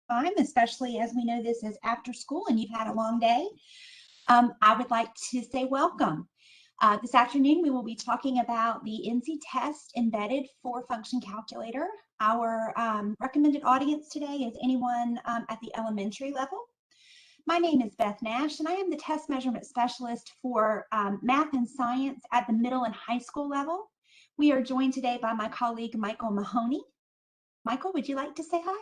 time, especially as we know this is after school and you've had a long day. I would like to say welcome. This afternoon, we will be talking about the NCTest embedded four-function calculator. Our recommended audience today is anyone at the elementary level. My name is Beth Nash, and I am the test measurement specialist for math and science at the middle and high school level. We are joined today by my colleague, Michael Mahoney. Michael, would you like to say hi?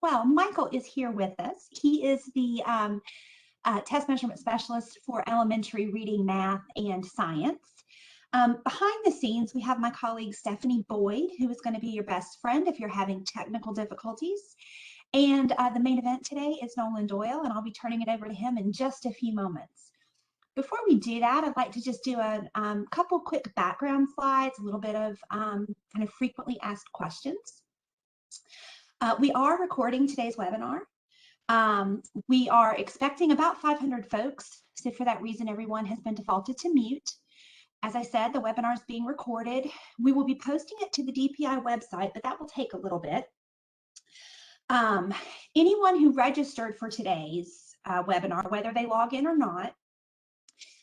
Well, Michael is here with us. He is the test measurement specialist for elementary reading, math, and science. Behind the scenes, we have my colleague Stephanie Boyd, who is going to be your best friend if you're having technical difficulties. And the main event today is Nolan Doyle, and I'll be turning it over to him in just a few moments. Before we do that, I'd like to just do a couple quick background slides, a little bit of kind of frequently asked questions. We are recording today's webinar. We are expecting about 500 folks, so for that reason, everyone has been defaulted to mute. As I said, the webinar is being recorded. We will be posting it to the DPI website, but that will take a little bit. Anyone who registered for today's webinar, whether they log in or not,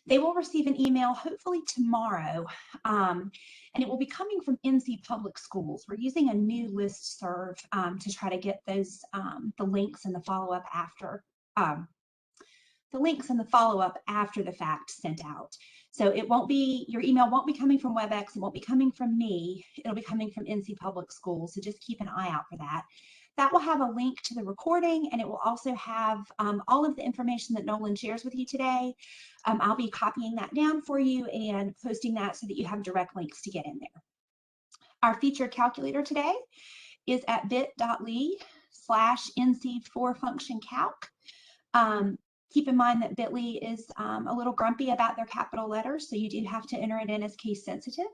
they will receive an email hopefully tomorrow, and it will be coming from NC Public Schools. We're using a new listserv to try to get those the links and the follow-up after the fact sent out. So it won't be, your email won't be coming from WebEx, it won't be coming from me, it'll be coming from NC Public Schools, so just keep an eye out for that. That will have a link to the recording, and it will also have all of the information that Nolan shares with you today. I'll be copying that down for you and posting that so that you have direct links to get in there. Our featured calculator today is at bit.ly/NC4FunctionCalc. Keep in mind that bit.ly is a little grumpy about their capital letters, so you do have to enter it in as case sensitive.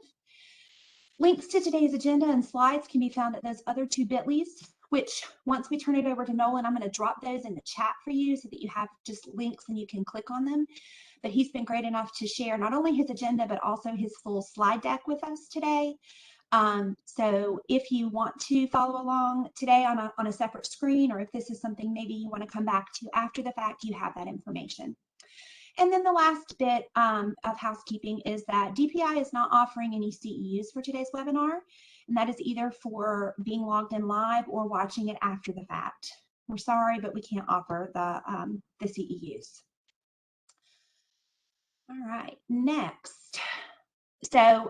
Links to today's agenda and slides can be found at those other two bit.lys, which once we turn it over to Nolan, I'm going to drop those in the chat for you so that you have just links and you can click on them. But he's been great enough to share not only his agenda, but also his full slide deck with us today. So if you want to follow along today on a separate screen, or if this is something maybe you want to come back to after the fact, you have that information. And then the last bit of housekeeping is that DPI is not offering any CEUs for today's webinar, and that is either for being logged in live or watching it after the fact. We're sorry, but we can't offer the CEUs. All right, next. So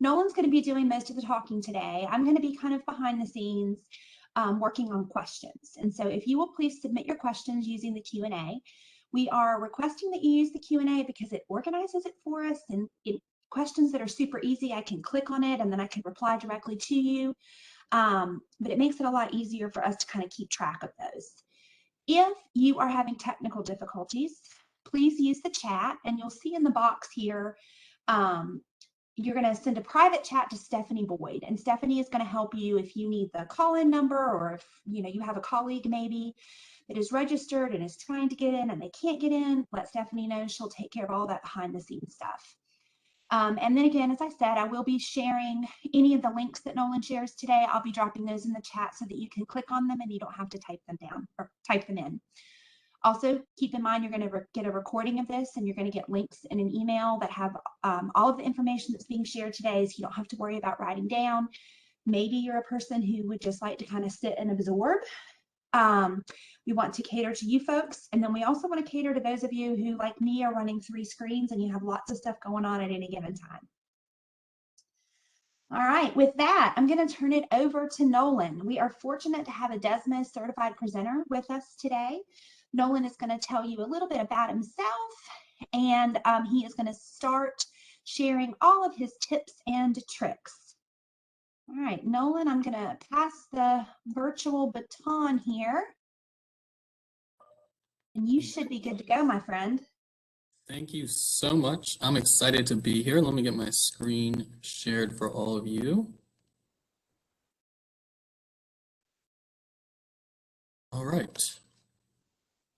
Nolan's going to be doing most of the talking today. I'm going to be kind of behind the scenes working on questions. And so if you will please submit your questions using the Q&A. We are requesting that you use the Q&A because it organizes it for us, and questions that are super easy, I can click on it and then I can reply directly to you. But it makes it a lot easier for us to kind of keep track of those. If you are having technical difficulties, please use the chat, and you'll see in the box here, you're going to send a private chat to Stephanie Boyd, and Stephanie is going to help you if you need the call-in number, or if you have a colleague maybe that is registered and is trying to get in and they can't get in. Let Stephanie know. She'll take care of all that behind the scenes stuff. And then again, as I said, I will be sharing any of the links that Nolan shares today. I'll be dropping those in the chat so that you can click on them and you don't have to type them down or type them in. Also, keep in mind, you're going to get a recording of this, and you're going to get links in an email that have all of the information that's being shared today, so you don't have to worry about writing down. Maybe you're a person who would just like to kind of sit and absorb. We want to cater to you folks, and then we also want to cater to those of you who, like me, are running 3 screens and you have lots of stuff going on at any given time. All right, with that, I'm going to turn it over to Nolan. We are fortunate to have a Desmos certified presenter with us today. Nolan is going to tell you a little bit about himself, and he is going to start sharing all of his tips and tricks. All right, Nolan, I'm going to pass the virtual baton here, and you should be good to go, my friend. Thank you so much. I'm excited to be here. Let me get my screen shared for all of you. All right.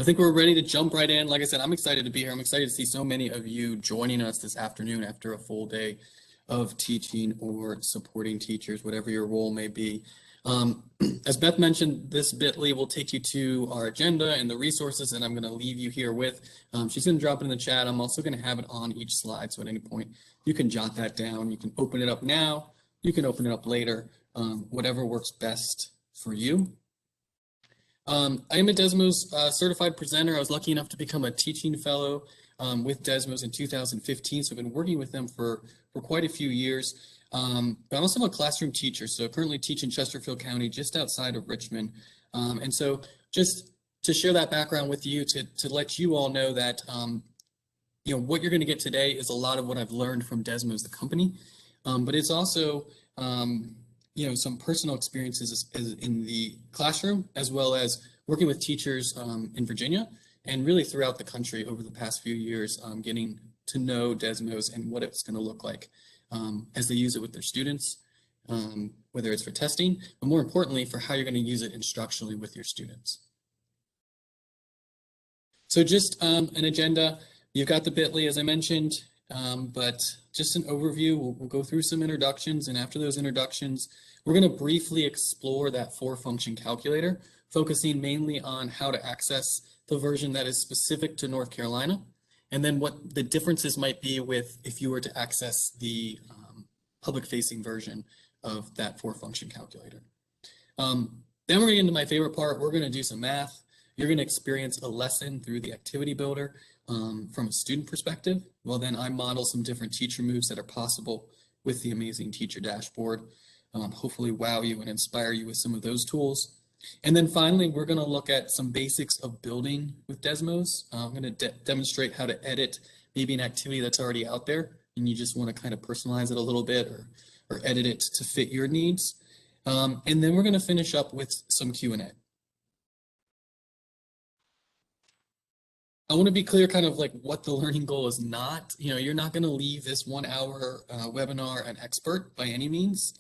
I think we're ready to jump right in. Like I said, I'm excited to be here. I'm excited to see so many of you joining us this afternoon after a full day of teaching or supporting teachers, whatever your role may be. As Beth mentioned, this bit.ly will take you to our agenda and the resources that I'm going to leave you here with. She's going to drop it in the chat. I'm also going to have it on each slide, so at any point you can jot that down. You can open it up now. You can open it up later, whatever works best for you. I am a Desmos certified presenter. I was lucky enough to become a teaching fellow with Desmos in 2015, so I've been working with them for quite a few years. But I'm also a classroom teacher, so currently teach in Chesterfield County, just outside of Richmond. And so just to share that background with you, to let you all know that what you're going to get today is a lot of what I've learned from Desmos, the company, but it's also some personal experiences in the classroom, as well as working with teachers in Virginia and really throughout the country over the past few years, getting to know Desmos and what it's going to look like as they use it with their students, whether it's for testing, but more importantly, for how you're going to use it instructionally with your students. So just an agenda. You've got the bit.ly, as I mentioned, but just an overview. We'll go through some introductions, and after those introductions, we're going to briefly explore that 4-function calculator, focusing mainly on how to access the version that is specific to North Carolina, and then what the differences might be with if you were to access the public-facing version of that 4-function calculator. Then we're going to get into my favorite part. We're going to do some math. You're going to experience a lesson through the activity builder from a student perspective. Well, then I model some different teacher moves that are possible with the amazing teacher dashboard. Hopefully wow you and inspire you with some of those tools. And then finally, we're going to look at some basics of building with Desmos. I'm going to demonstrate how to edit maybe an activity that's already out there, and you just want to kind of personalize it a little bit or edit it to fit your needs. And then we're going to finish up with some Q&A. I want to be clear kind of like what the learning goal is not. You're not going to leave this 1-hour webinar an expert by any means.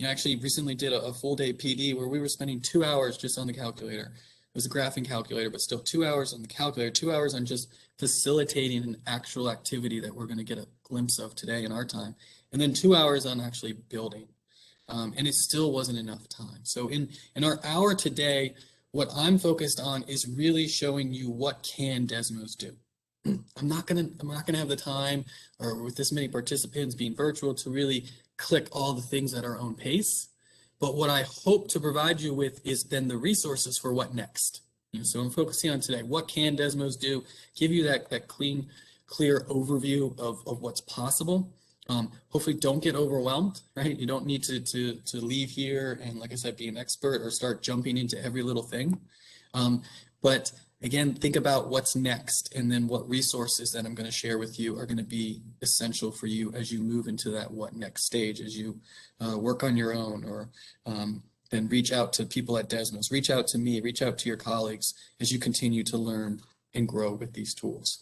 I actually recently did a full day PD where we were spending 2 hours just on the calculator. It was a graphing calculator, but still 2 hours on the calculator, 2 hours on just facilitating an actual activity that we're going to get a glimpse of today in our time, and then 2 hours on actually building. And it still wasn't enough time. So in our hour today, what I'm focused on is really showing you what can Desmos do. I'm not gonna have the time, or with this many participants being virtual, to really click all the things at our own pace. But what I hope to provide you with is then the resources for what next. So I'm focusing on today. What can Desmos do? Give you that clean, clear overview of what's possible. Hopefully don't get overwhelmed, right? You don't need to leave here and, like I said, be an expert or start jumping into every little thing. But again, think about what's next, and then what resources that I'm going to share with you are going to be essential for you as you move into that what next stage, as you work on your own, or then reach out to people at Desmos, reach out to me, reach out to your colleagues as you continue to learn and grow with these tools.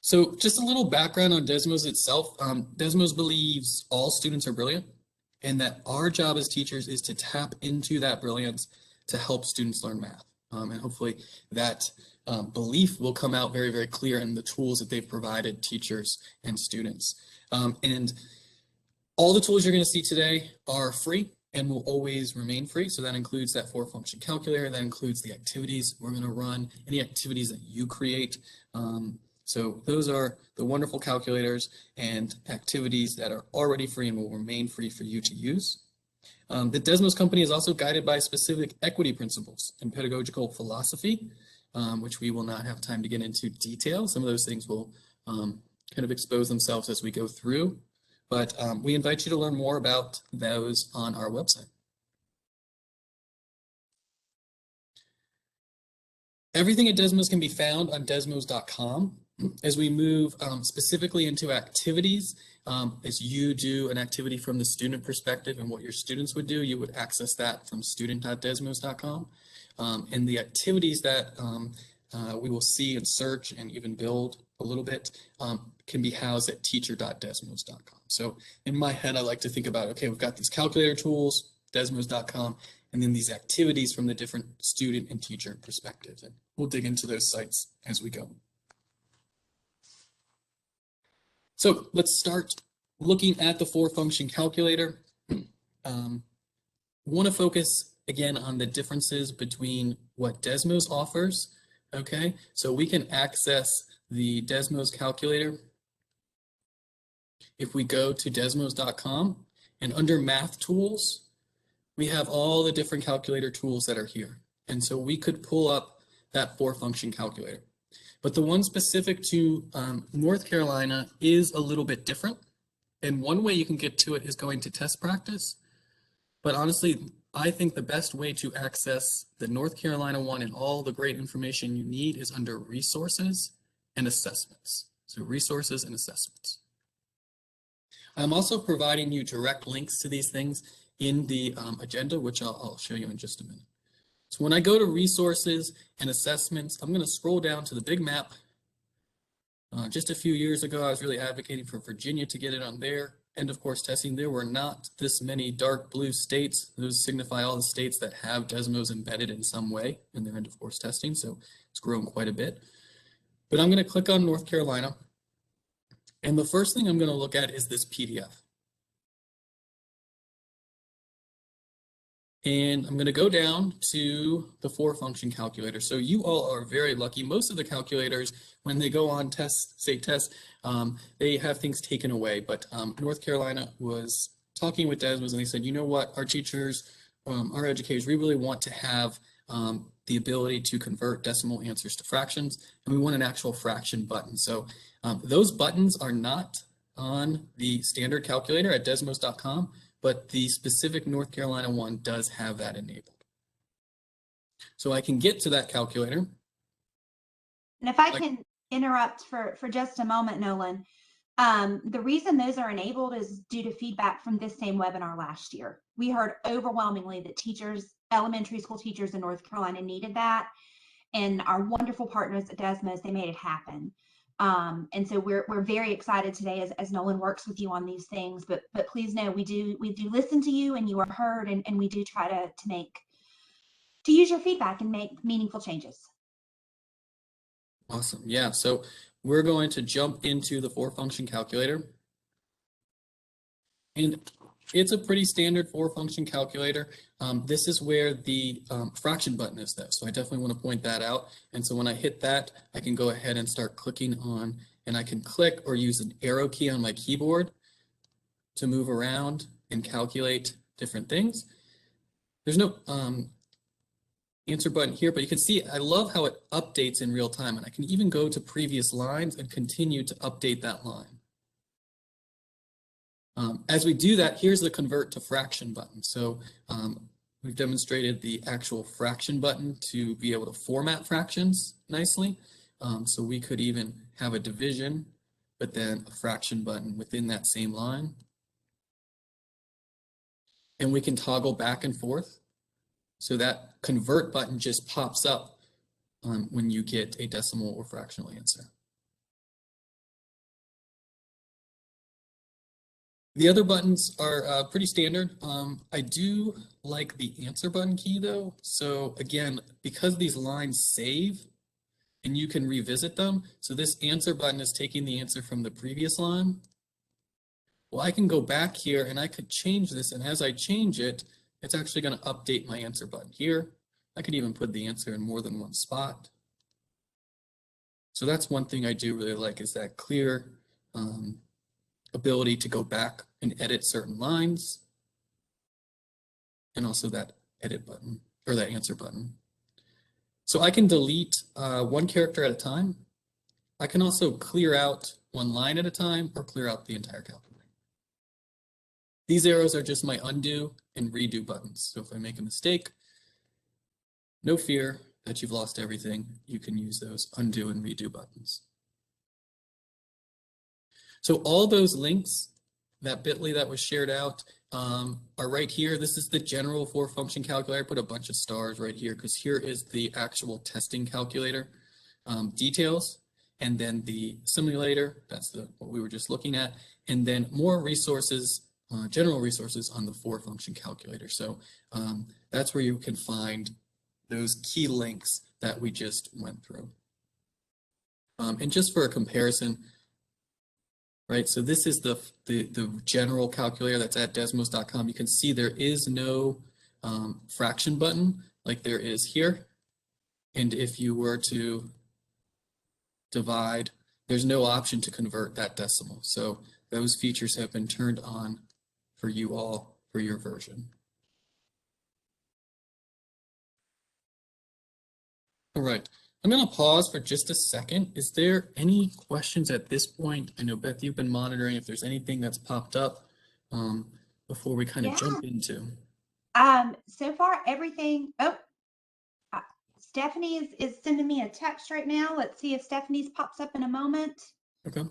So just a little background on Desmos itself. Desmos believes all students are brilliant, and that our job as teachers is to tap into that brilliance to help students learn math. And hopefully that belief will come out very, very clear in the tools that they've provided teachers and students. And all the tools you're going to see today are free and will always remain free. So that includes that 4-function calculator, that includes the activities we're going to run, any activities that you create. So those are the wonderful calculators and activities that are already free and will remain free for you to use. The Desmos company is also guided by specific equity principles and pedagogical philosophy, which we will not have time to get into detail. Some of those things will kind of expose themselves as we go through, but we invite you to learn more about those on our website. Everything at Desmos can be found on desmos.com. As we move specifically into activities, as you do an activity from the student perspective and what your students would do, you would access that from student.desmos.com. And the activities that we will see and search and even build a little bit can be housed at teacher.desmos.com. So in my head, I like to think about, okay, we've got these calculator tools, desmos.com, and then these activities from the different student and teacher perspectives. And we'll dig into those sites as we go. So let's start looking at the 4-function calculator. Want to focus again on the differences between what Desmos offers. Okay, so we can access the Desmos calculator if we go to desmos.com, and under math tools, we have all the different calculator tools that are here. And so we could pull up that 4-function calculator. But the one specific to North Carolina is a little bit different. And one way you can get to it is going to test practice. But honestly, I think the best way to access the North Carolina one and all the great information you need is under resources and assessments. So resources and assessments. I'm also providing you direct links to these things in the agenda, which I'll show you in just a minute. So when I go to resources and assessments, I'm going to scroll down to the big map. Just a few years ago, I was really advocating for Virginia to get it on their end of course testing. There were not this many dark blue states. Those signify all the states that have Desmos embedded in some way in their end of course testing. So it's grown quite a bit. But I'm going to click on North Carolina. And the first thing I'm going to look at is this PDF. And I'm going to go down to the 4-function calculator. So you all are very lucky. Most of the calculators, when they go on state tests, they have things taken away. But North Carolina was talking with Desmos, and they said, you know what, our teachers, our educators, we really want to have the ability to convert decimal answers to fractions, and we want an actual fraction button. So those buttons are not on the standard calculator at desmos.com. But the specific North Carolina one does have that enabled. So I can get to that calculator. And if I can interrupt for just a moment, Nolan, the reason those are enabled is due to feedback from this same webinar last year. We heard overwhelmingly that teachers, elementary school teachers in North Carolina needed that. And our wonderful partners at Desmos, they made it happen. And so we're very excited today as Nolan works with you on these things, but please know we do listen to you, and you are heard, and we do try to use your feedback and make meaningful changes. Awesome. Yeah, so we're going to jump into the 4-function calculator. And it's a pretty standard 4-function calculator. This is where the fraction button is though, so I definitely want to point that out. And so when I hit that, I can go ahead and start clicking on, and I can click or use an arrow key on my keyboard to move around and calculate different things. There's no answer button here, but you can see I love how it updates in real time, and I can even go to previous lines and continue to update that line. As we do that, here's the convert to fraction button. So we've demonstrated the actual fraction button to be able to format fractions nicely. So we could even have a division, but then a fraction button within that same line. And we can toggle back and forth. So that convert button just pops up when you get a decimal or fractional answer. The other buttons are pretty standard. I do like the answer button key though. So again, because these lines save and you can revisit them, so this answer button is taking the answer from the previous line. Well, I can go back here and I could change this, and as I change it, it's actually going to update my answer button here. I could even put the answer in more than one spot. So that's one thing I do really like, is that clear ability to go back and edit certain lines, and also that edit button or that answer button. So I can delete one character at a time. I can also clear out one line at a time or clear out the entire calculator. These arrows are just my undo and redo buttons. So if I make a mistake, no fear that you've lost everything. You can use those undo and redo buttons. So all those links, that bit.ly that was shared out, are right here. This is the general 4-function calculator. I put a bunch of stars right here because here is the actual testing calculator details, and then the simulator, that's what we were just looking at, and then more resources general resources on the 4-function calculator. So that's where you can find those key links that we just went through. And just for a comparison, right, so this is the general calculator that's at desmos.com. You can see there is no fraction button like there is here. And if you were to divide, there's no option to convert that decimal. So those features have been turned on for you all for your version. All right, I'm going to pause for just a second. Is there any questions at this point? I know, Beth, you've been monitoring if there's anything that's popped up before we kind of jump into. So far, everything. Oh, Stephanie is sending me a text right now. Let's see if Stephanie's pops up in a moment. Okay.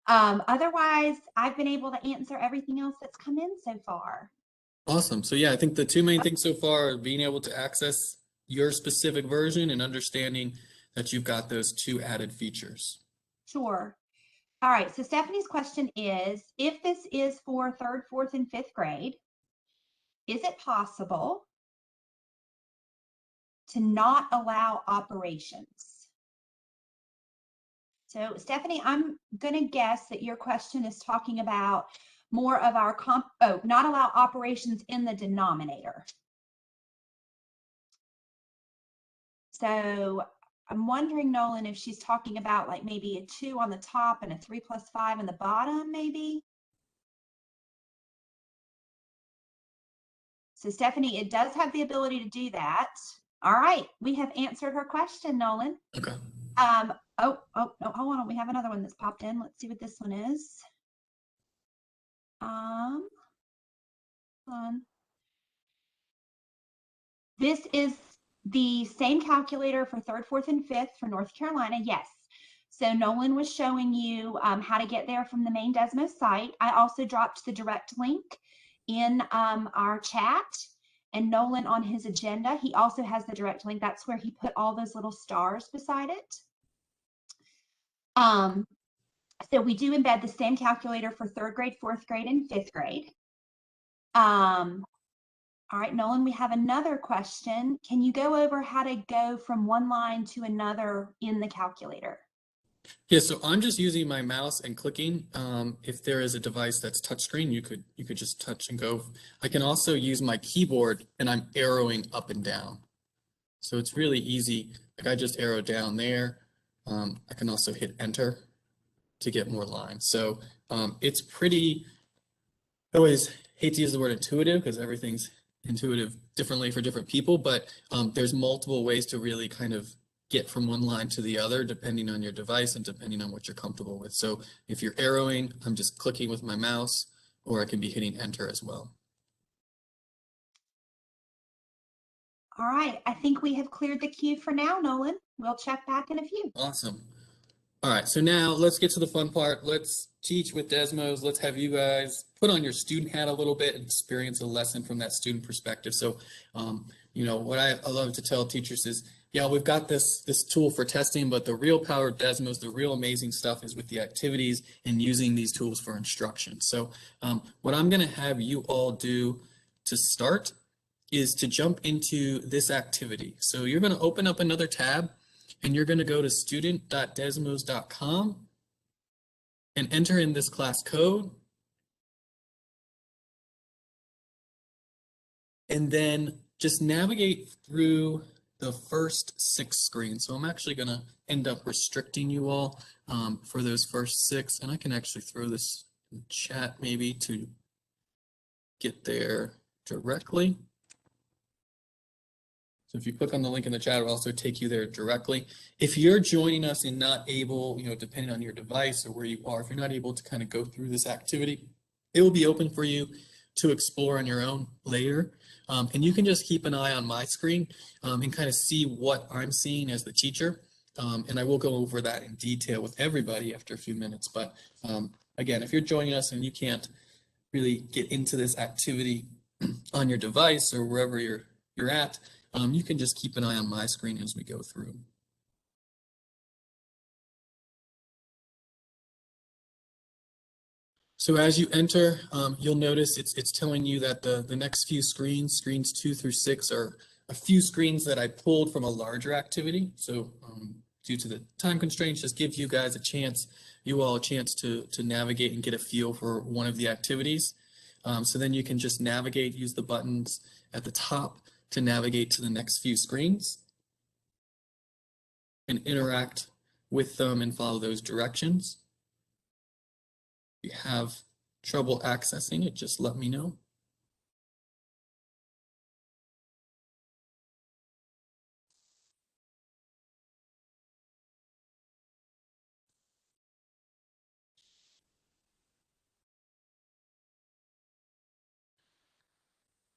Otherwise, I've been able to answer everything else that's come in so far. Awesome. So yeah, I think the two main things so far are being able to access your specific version and understanding that you've got those two added features. Sure. All right. So Stephanie's question is, if this is for 3rd, 4th, and 5th grade, is it possible to not allow operations? So Stephanie, I'm going to guess that your question is talking about more of our not allow operations in the denominator. So I'm wondering, Nolan, if she's talking about like maybe a 2 on the top and a 3 plus 5 in the bottom, maybe. So Stephanie, it does have the ability to do that. All right, we have answered her question, Nolan. Okay. Oh, no, hold on. We have another one that's popped in. Let's see what this one is. Hold on. This is the same calculator for 3rd, 4th, and 5th for North Carolina. Yes. So Nolan was showing you how to get there from the main Desmos site. I also dropped the direct link in our chat, and Nolan on his agenda, he also has the direct link. That's where he put all those little stars beside it. So we do embed the same calculator for 3rd grade, 4th grade, and 5th grade. All right, Nolan, we have another question. Can you go over how to go from one line to another in the calculator? Yeah, so I'm just using my mouse and clicking. If there is a device that's touchscreen, you could just touch and go. I can also use my keyboard and I'm arrowing up and down. So it's really easy. Like I just arrow down there. I can also hit enter to get more lines. So it's pretty, I always hate to use the word intuitive because everything's intuitive differently for different people, but there's multiple ways to really kind of get from one line to the other depending on your device and depending on what you're comfortable with. So if you're arrowing, I'm just clicking with my mouse, or I can be hitting enter as well. All right, I think we have cleared the queue for now, Nolan. We'll check back in a few. Awesome. All right, so now let's get to the fun part. Let's teach with Desmos. Let's have you guys put on your student hat a little bit and experience a lesson from that student perspective. So, you know, what I love to tell teachers is, yeah, we've got this tool for testing, but the real power of Desmos, the real amazing stuff is with the activities and using these tools for instruction. So what I'm going to have you all do to start is to jump into this activity. So you're going to open up another tab and you're going to go to student.desmos.com and enter in this class code. And then just navigate through the first 6 screens. So I'm actually going to end up restricting you all for those first 6. And I can actually throw this in chat maybe to get there directly. So if you click on the link in the chat, it'll also take you there directly. If you're joining us and not able, you know, depending on your device or where you are, if you're not able to kind of go through this activity, it will be open for you to explore on your own later. And you can just keep an eye on my screen and kind of see what I'm seeing as the teacher. And I will go over that in detail with everybody after a few minutes. But again, if you're joining us and you can't really get into this activity on your device or wherever you're at, you can just keep an eye on my screen as we go through. So as you enter, you'll notice it's telling you that the next few screens, screens 2 through 6, are a few screens that I pulled from a larger activity. So due to the time constraints, just give you guys a chance, you all a chance to navigate and get a feel for one of the activities. So then you can just navigate, use the buttons at the top to navigate to the next few screens and interact with them and follow those directions. If you have trouble accessing it, just let me know.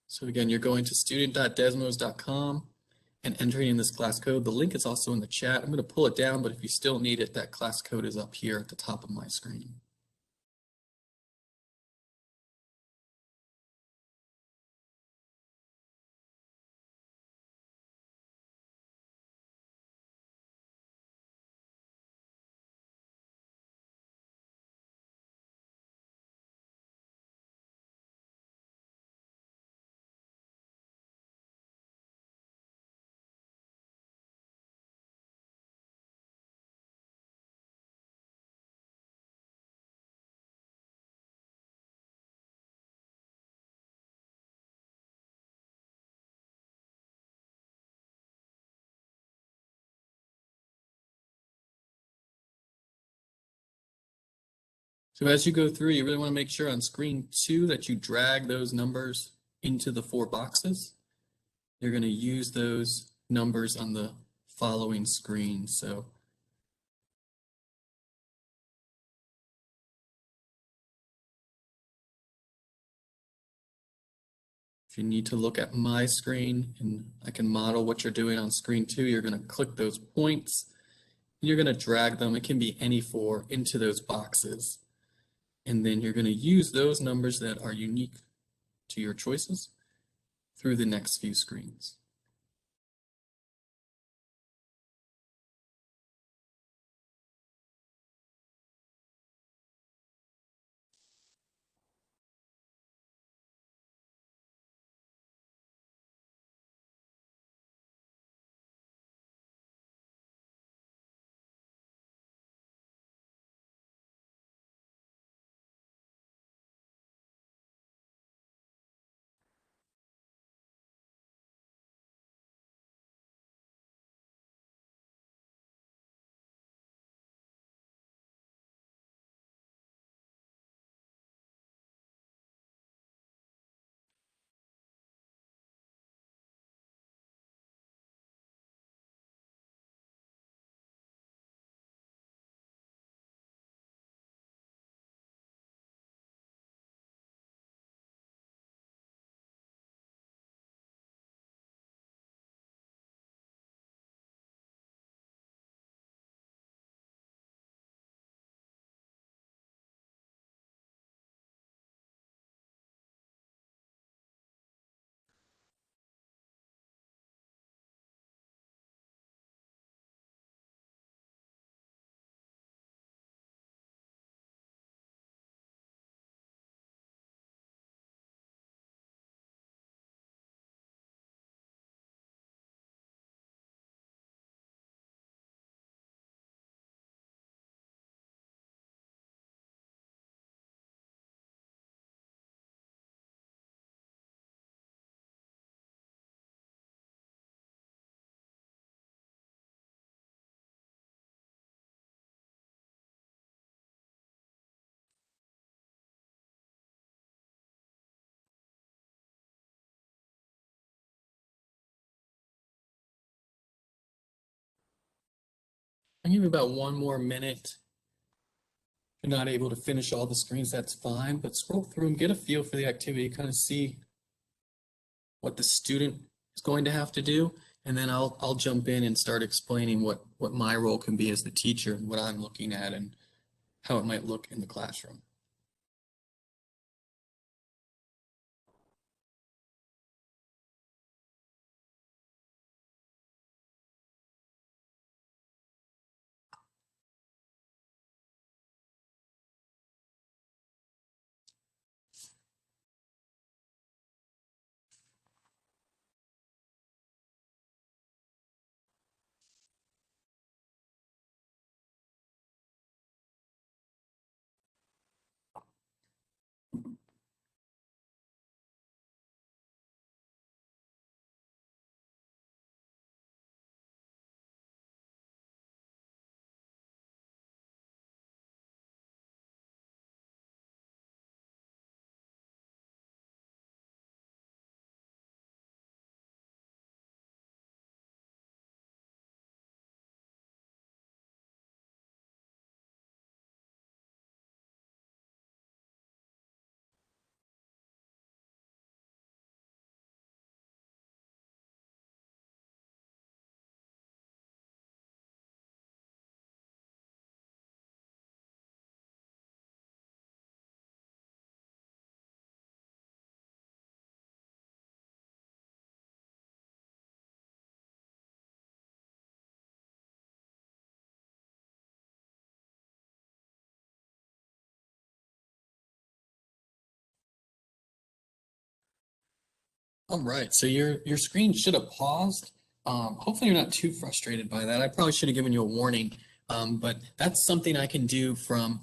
So again, you're going to student.desmos.com and entering in this class code. The link is also in the chat. I'm going to pull it down, but if you still need it, that class code is up here at the top of my screen. So as you go through, you really want to make sure on screen 2 that you drag those numbers into the 4 boxes. You're going to use those numbers on the following screen. So if you need to look at my screen and I can model what you're doing on screen 2, you're going to click those points. You're going to drag them, it can be any 4, into those boxes. And then you're going to use those numbers that are unique to your choices through the next few screens. I'll give you about 1 more minute. If you're not able to finish all the screens, that's fine, but scroll through and get a feel for the activity, kind of see what the student is going to have to do, and then I'll jump in and start explaining what my role can be as the teacher and what I'm looking at and how it might look in the classroom. All right, so your screen should have paused. Hopefully you're not too frustrated by that. I probably should have given you a warning, but that's something I can do from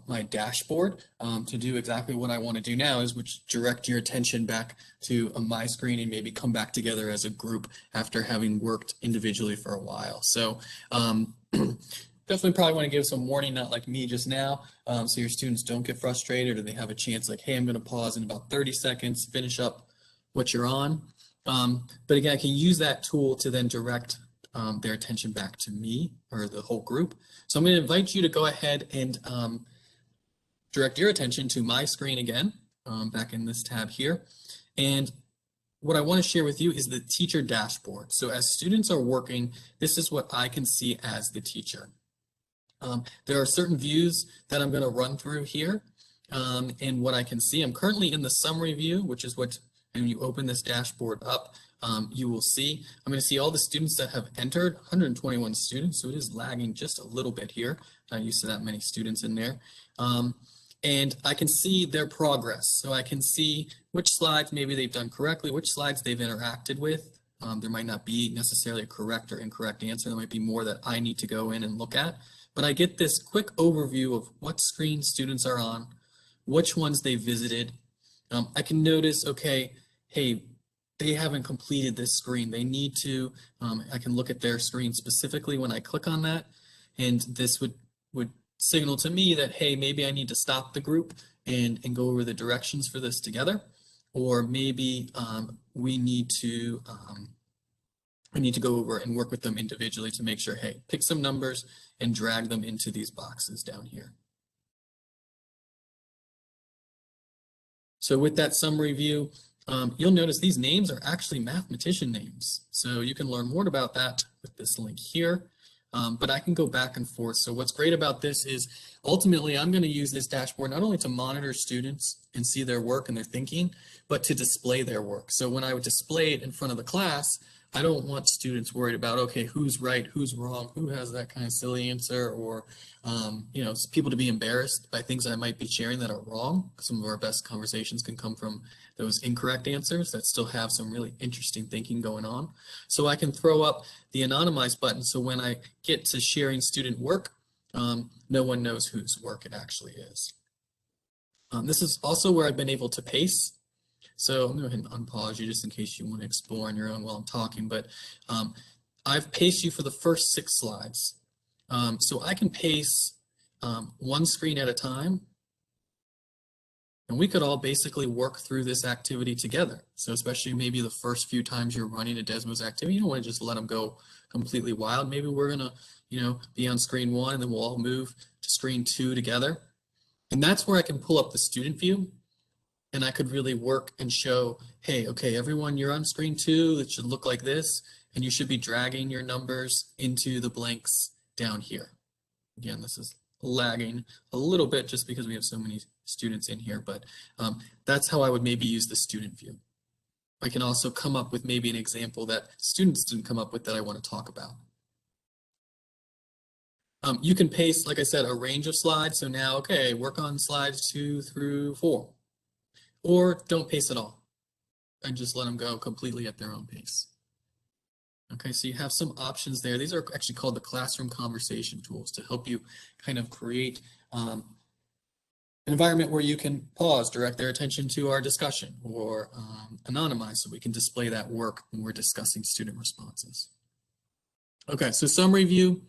my dashboard to do exactly what I want to do now, is which direct your attention back to my screen and maybe come back together as a group after having worked individually for a while. So definitely probably want to give some warning, not like me just now, so your students don't get frustrated or they have a chance like, hey, I'm going to pause in about 30 seconds, finish up what you're on. But again, I can use that tool to then direct their attention back to me or the whole group. So I'm going to invite you to go ahead and direct your attention to my screen again, back in this tab here. And what I want to share with you is the teacher dashboard. So as students are working, this is what I can see as the teacher. There are certain views that I'm going to run through here. And what I can see, I'm currently in the summary view, which is what, when you open this dashboard up, you will see, I'm going to see all the students that have entered, 121 students, so it is lagging just a little bit here. Not used to that many students in there. And I can see their progress. So I can see which slides maybe they've done correctly, which slides they've interacted with. There might not be necessarily a correct or incorrect answer. There might be more that I need to go in and look at. But I get this quick overview of what screen students are on, which ones they visited. I can notice, okay, hey, they haven't completed this screen. They need to, I can look at their screen specifically when I click on that. And this would signal to me that, hey, maybe I need to stop the group and go over the directions for this together. Or maybe we need to, I need to go over and work with them individually to make sure, hey, pick some numbers and drag them into these boxes down here. So with that summary view, you'll notice these names are actually mathematician names. So you can learn more about that with this link here. But I can go back and forth. So what's great about this is ultimately I'm going to use this dashboard not only to monitor students and see their work and their thinking, but to display their work. So when I would display it in front of the class, I don't want students worried about, okay, who's right, who's wrong, who has that kind of silly answer, or, you know, people to be embarrassed by things I might be sharing that are wrong. Some of our best conversations can come from those incorrect answers that still have some really interesting thinking going on. So I can throw up the anonymize button. So when I get to sharing student work, no one knows whose work it actually is. This is also where I've been able to pace. So I'm going to go ahead and unpause you just in case you want to explore on your own while I'm talking, but I've paced you for the first 6 slides. So I can pace one screen at a time, and we could all basically work through this activity together. So especially maybe the first few times you're running a Desmos activity, you don't want to just let them go completely wild. Maybe we're going to, you know, be on screen 1 and then we'll all move to screen 2 together. And that's where I can pull up the student view. And I could really work and show, hey, okay, everyone, you're on screen 2. It should look like this. And you should be dragging your numbers into the blanks down here. Again, this is lagging a little bit just because we have so many students in here, but that's how I would maybe use the student view. I can also come up with maybe an example that students didn't come up with that I want to talk about. You can paste, like I said, a range of slides. So now, okay, work on slides 2 through 4. Or don't pace at all and just let them go completely at their own pace. Okay, so you have some options there. These are actually called the classroom conversation tools to help you kind of create an environment where you can pause, direct their attention to our discussion, or anonymize so we can display that work when we're discussing student responses. Okay, so summary view.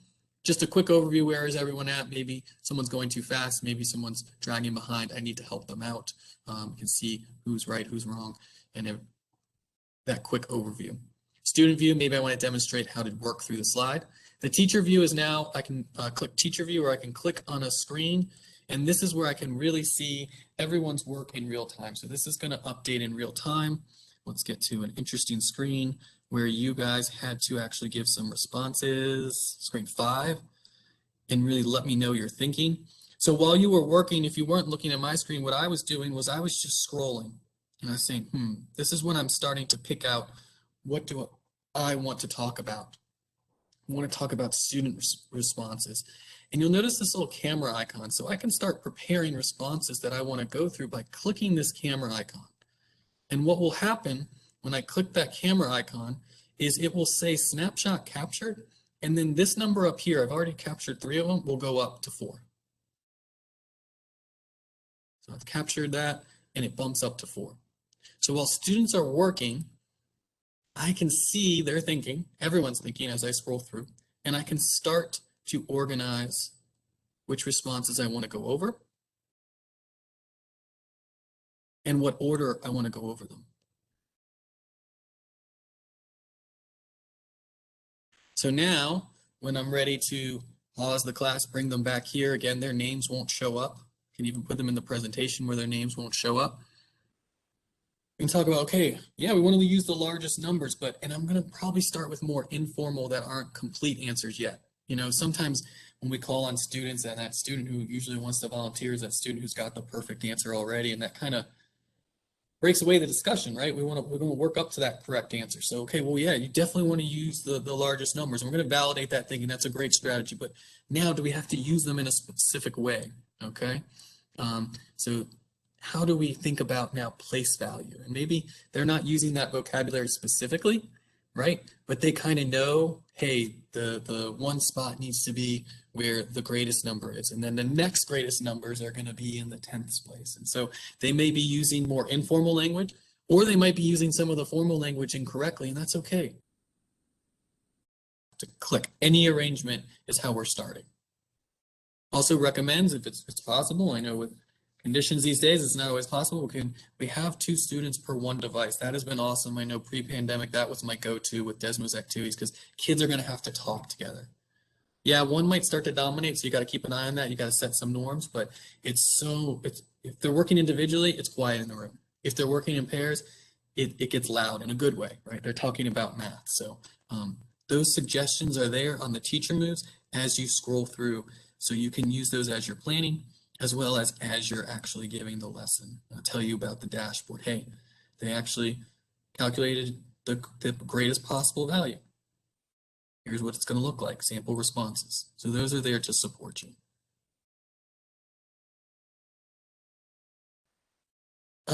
Just a quick overview, where is everyone at? Maybe someone's going too fast, maybe someone's dragging behind, I need to help them out. You can see who's right, who's wrong, and that quick overview. Student view, maybe I want to demonstrate how to work through the slide. The teacher view is now, I can click teacher view, or I can click on a screen, and this is where I can really see everyone's work in real time. So this is going to update in real time. Let's get to an interesting screen where you guys had to actually give some responses, screen 5, and really let me know your thinking. So while you were working, if you weren't looking at my screen, what I was doing was I was just scrolling. And I was saying, this is when I'm starting to pick out what do I want to talk about. I want to talk about student responses. And you'll notice this little camera icon. So I can start preparing responses that I want to go through by clicking this camera icon. And what will happen when I click that camera icon, is it will say snapshot captured, and then this number up here, I've already captured 3 of them, will go up to 4. So I've captured that, and it bumps up to 4. So while students are working, I can see they're thinking, everyone's thinking as I scroll through, and I can start to organize which responses I want to go over and what order I want to go over them. So now, when I'm ready to pause the class, bring them back here, again, their names won't show up. You can even put them in the presentation where their names won't show up. We can talk about, okay, yeah, we want to use the largest numbers, and I'm going to probably start with more informal that aren't complete answers yet. You know, sometimes when we call on students, and that student who usually wants to volunteer is that student who's got the perfect answer already, and that kind of breaks away the discussion, right? We're going to work up to that correct answer. So, okay, well, yeah, you definitely want to use the largest numbers. And we're going to validate that thinking that's a great strategy. But now, do we have to use them in a specific way? Okay, so how do we think about now place value? And maybe they're not using that vocabulary specifically, right? But they kind of know, hey, the one spot needs to be where the greatest number is. And then the next greatest numbers are going to be in the 10th place. And so they may be using more informal language, or they might be using some of the formal language incorrectly, and that's okay. To click any arrangement is how we're starting. Also recommends, if it's possible, I know with conditions these days, it's not always possible. We have 2 students per 1 device. That has been awesome. I know pre-pandemic, that was my go-to with Desmos activities because kids are going to have to talk together. Yeah, one might start to dominate, so you got to keep an eye on that. You got to set some norms, but if they're working individually, it's quiet in the room. If they're working in pairs, it gets loud in a good way, right? They're talking about math. So those suggestions are there on the teacher moves as you scroll through, so you can use those as you're planning, as well as you're actually giving the lesson. I'll tell you about the dashboard. Hey, they actually calculated the greatest possible value. Here's what it's going to look like, sample responses. So those are there to support you.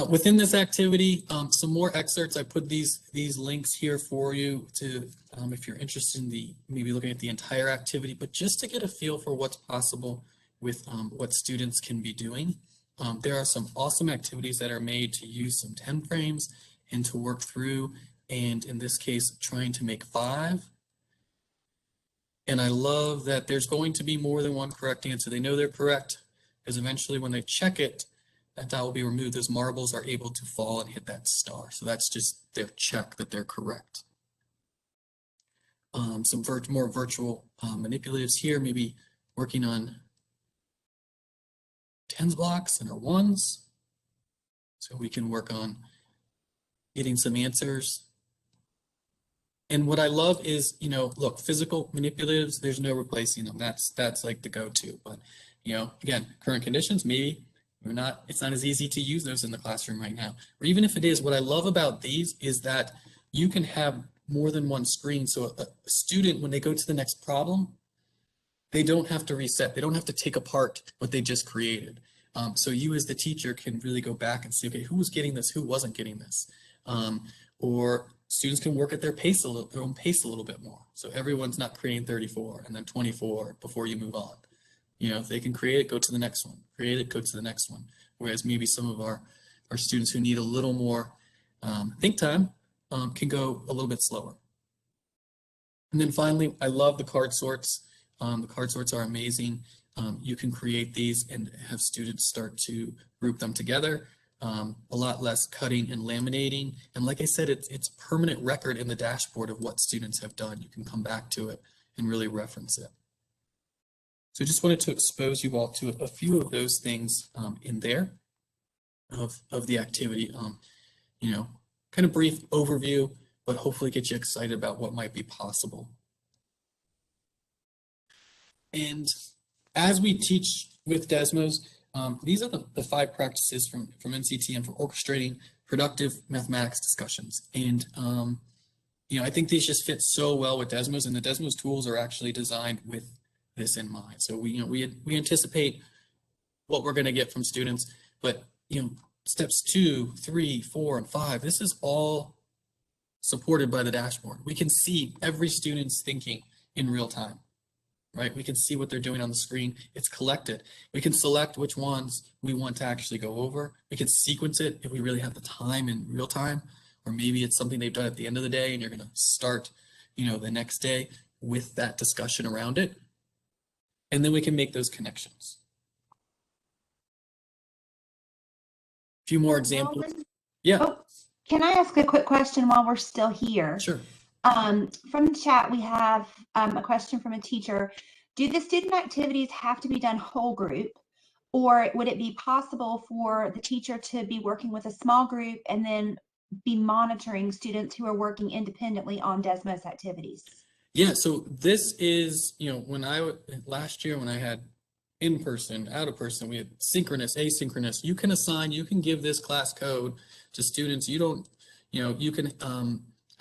Within this activity, some more excerpts. I put these links here for you to, if you're interested in maybe looking at the entire activity, but just to get a feel for what's possible with what students can be doing. There are some awesome activities that are made to use some 10 frames and to work through, and in this case, trying to make 5. And I love that there's going to be more than one correct answer. They know they're correct because eventually when they check it, that dot will be removed. Those marbles are able to fall and hit that star. So that's just their check that they're correct. Some more virtual manipulatives here, maybe working on 10s blocks and our 1s. So we can work on getting some answers. And what I love is, look, physical manipulatives, there's no replacing them. That's like the go-to. But, again, current conditions, maybe it's not as easy to use those in the classroom right now. Or even if it is, what I love about these is that you can have more than one screen. So a student, when they go to the next problem, they don't have to reset. They don't have to take apart what they just created. So you as the teacher can really go back and see, okay, who was getting this, who wasn't getting this? Or students can work at their own pace a little bit more. So everyone's not creating 34 and then 24 before you move on. If they can create it, go to the next one. Create it, go to the next one. Whereas maybe some of our students who need a little more think time can go a little bit slower. And then finally, I love the card sorts. The card sorts are amazing. You can create these and have students start to group them together. A lot less cutting and laminating. And like I said, it's permanent record in the dashboard of what students have done. You can come back to it and really reference it. So I just wanted to expose you all to a few of those things in there of the activity. Kind of brief overview, but hopefully get you excited about what might be possible. And as we teach with Desmos, these are the 5 practices from NCTM for orchestrating productive mathematics discussions. And I think these just fit so well with Desmos, and the Desmos tools are actually designed with this in mind. So we anticipate what we're going to get from students, but steps 2, 3, 4, and 5. This is all supported by the dashboard. We can see every student's thinking in real time, right? We can see what they're doing on the screen. It's collected. We can select which ones we want to actually go over. We can sequence it if we really have the time in real time, or maybe it's something they've done at the end of the day and you're going to start, the next day with that discussion around it. And then we can make those connections. A few more examples. Yeah. Oh, can I ask a quick question while we're still here? Sure. From the chat, we have a question from a teacher. Do the student activities have to be done whole group, or would it be possible for the teacher to be working with a small group and then be monitoring students who are working independently on Desmos activities? Yeah, so this is, last year when I had in-person, out-of-person, we had synchronous, asynchronous. You can give this class code to students. You don't, you can,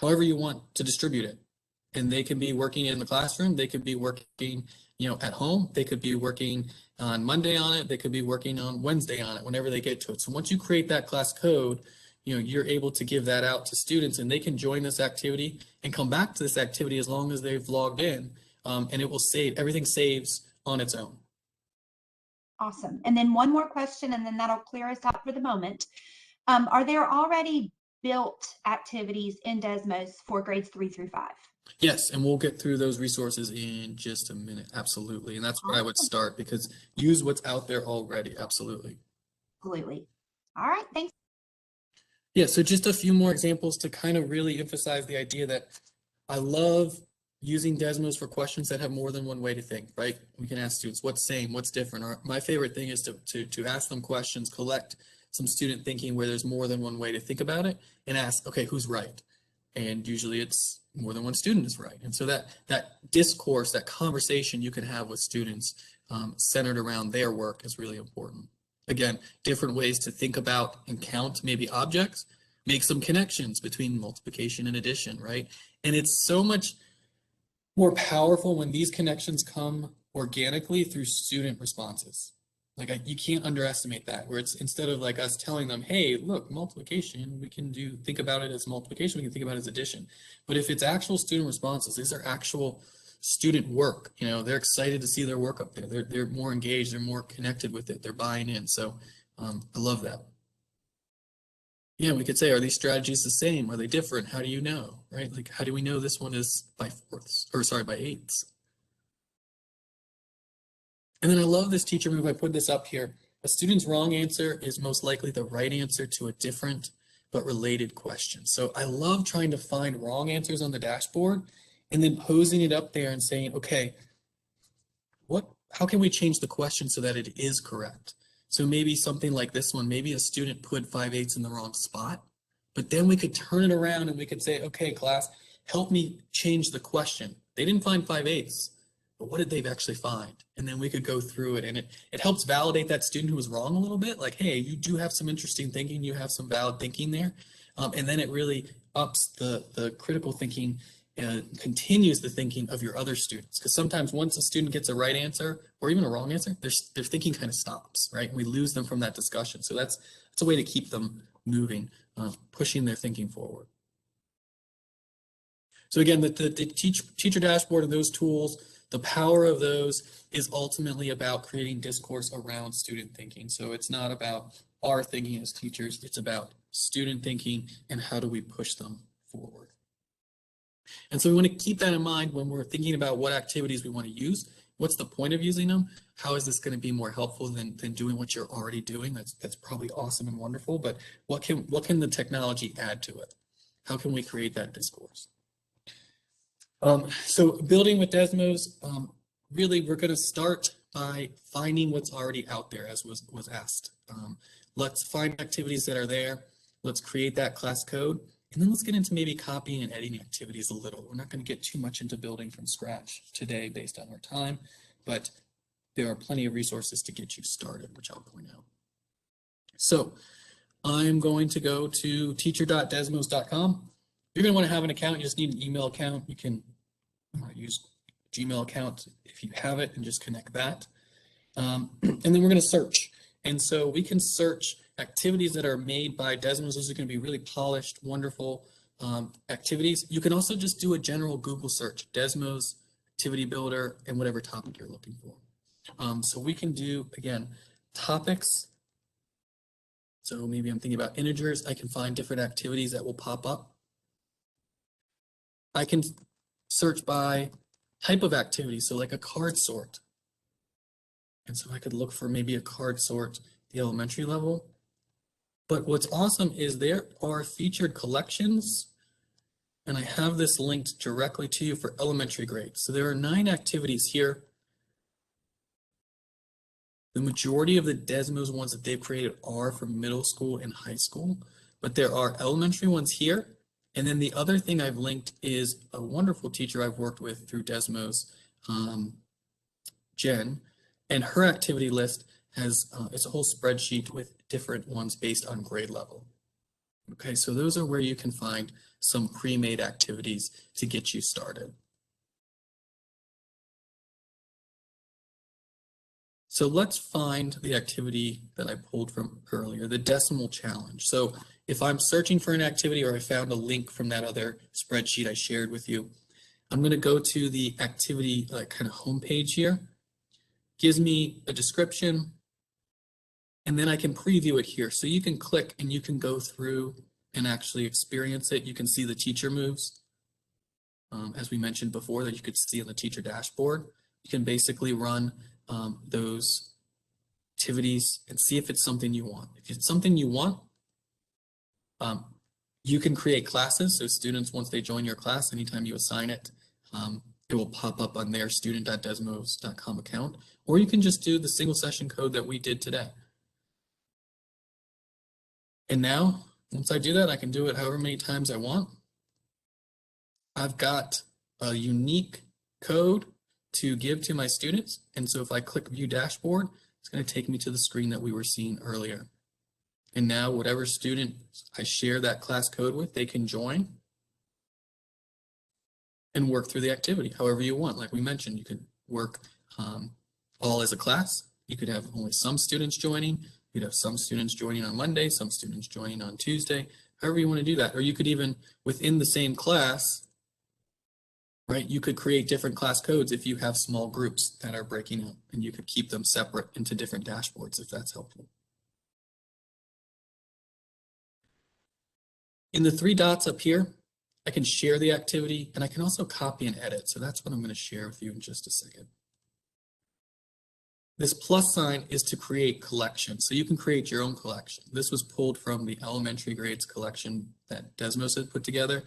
however you want to distribute it. And they can be working in the classroom. They could be working, at home. They could be working on Monday on it. They could be working on Wednesday on it, whenever they get to it. So once you create that class code, you're able to give that out to students and they can join this activity and come back to this activity as long as they've logged in. And it will save, everything saves on its own. Awesome. And then one more question, and then that'll clear us out for the moment. Are there already built activities in Desmos for grades 3 through 5? Yes, and we'll get through those resources in just a minute. Absolutely. And that's where I would start, because use what's out there already. Absolutely. Absolutely. All right. Thanks. Yeah, so just a few more examples to kind of really emphasize the idea that I love using Desmos for questions that have more than one way to think, right? We can ask students what's same, what's different. Or my favorite thing is to ask them questions, collect some student thinking where there's more than one way to think about it, and ask, okay, who's right? And usually it's more than one student is right. And so that discourse, that conversation you can have with students centered around their work is really important. Again, different ways to think about and count maybe objects, make some connections between multiplication and addition, right? And it's so much more powerful when these connections come organically through student responses. Like you can't underestimate that, where it's instead of like us telling them, hey, look, multiplication, we can think about it as multiplication, we can think about it as addition. But if it's actual student responses, these are actual student work, they're excited to see their work up there. They're more engaged, they're more connected with it, they're buying in. So I love that. Yeah, we could say, are these strategies the same? Are they different? How do you know, right? Like, how do we know this one is by eighths? And then I love this teacher move. I put this up here. A student's wrong answer is most likely the right answer to a different but related question. So I love trying to find wrong answers on the dashboard and then posing it up there and saying, okay, how can we change the question so that it is correct? So maybe something like this one, maybe a student put 5/8 in the wrong spot, but then we could turn it around and we could say, okay, class, help me change the question. They didn't find 5/8. But what did they actually find? And then we could go through it, and it helps validate that student who was wrong a little bit, like, hey, you do have some interesting thinking, you have some valid thinking there. And then it really ups the critical thinking and continues the thinking of your other students. Because sometimes once a student gets a right answer or even a wrong answer, their thinking kind of stops, right? We lose them from that discussion. So that's a way to keep them moving, pushing their thinking forward. So again, the teacher dashboard and those tools, the power of those is ultimately about creating discourse around student thinking. So it's not about our thinking as teachers, it's about student thinking and how do we push them forward. And so we want to keep that in mind when we're thinking about what activities we want to use. What's the point of using them? How is this going to be more helpful than doing what you're already doing? That's probably awesome and wonderful, but what can the technology add to it? How can we create that discourse? So building with Desmos, really we're going to start by finding what's already out there, as was asked. Let's find activities that are there. Let's create that class code. And then let's get into maybe copying and editing activities a little. We're not going to get too much into building from scratch today based on our time, but there are plenty of resources to get you started, which I'll point out. So I'm going to go to teacher.desmos.com. You're going to want to have an account. You just need an email account. You can use Gmail account if you have it and just connect that. And then we're going to search. And so we can search activities that are made by Desmos. Those are going to be really polished, wonderful activities. You can also just do a general Google search, Desmos, Activity Builder, and whatever topic you're looking for. So we can do, again, topics. So maybe I'm thinking about integers. I can find different activities that will pop up. I can search by type of activity, so like a card sort. And so I could look for maybe a card sort at the elementary level. But what's awesome is there are featured collections, and I have this linked directly to you for elementary grades. So there are 9 activities here. The majority of the Desmos ones that they've created are for middle school and high school, but there are elementary ones here. And then the other thing I've linked is a wonderful teacher I've worked with through Desmos, Jen, and her activity list has, it's a whole spreadsheet with different ones based on grade level. Okay, so those are where you can find some pre-made activities to get you started. So let's find the activity that I pulled from earlier, the decimal challenge. So if I'm searching for an activity or I found a link from that other spreadsheet I shared with you, I'm going to go to the activity kind of homepage here. Gives me a description, and then I can preview it here. So you can click and you can go through and actually experience it. You can see the teacher moves, as we mentioned before, that you could see on the teacher dashboard. You can basically run those activities and see if it's something you want. If it's something you want, you can create classes. So students, once they join your class, anytime you assign it, it will pop up on their student.desmos.com account, or you can just do the single session code that we did today. And now, once I do that, I can do it however many times I want. I've got a unique code to give to my students. And so if I click View Dashboard, it's going to take me to the screen that we were seeing earlier. And now whatever student I share that class code with, they can join and work through the activity however you want. Like we mentioned, you could work all as a class. You could have only some students joining. You'd have some students joining on Monday, some students joining on Tuesday, however you want to do that. Or you could even, within the same class, right, you could create different class codes if you have small groups that are breaking up, and you could keep them separate into different dashboards if that's helpful. In the 3 dots up here, I can share the activity, and I can also copy and edit. So that's what I'm going to share with you in just a second. This plus sign is to create collections. So you can create your own collection. This was pulled from the elementary grades collection that Desmos had put together.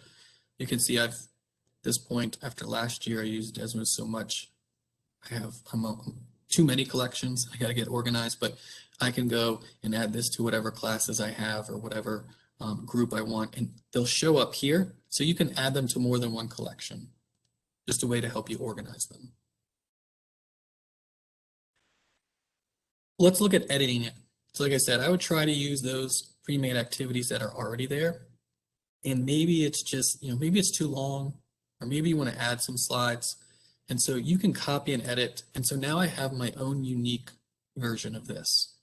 You can see I've, at this point, after last year, I used Desmos so much. I'm too many collections. I got to get organized, but I can go and add this to whatever classes I have or whatever group I want, and they'll show up here. So you can add them to more than one collection. Just a way to help you organize them. Let's look at editing it. So like I said, I would try to use those pre-made activities that are already there. And maybe it's just, maybe it's too long, or maybe you want to add some slides. And so you can copy and edit. And so now I have my own unique version of this.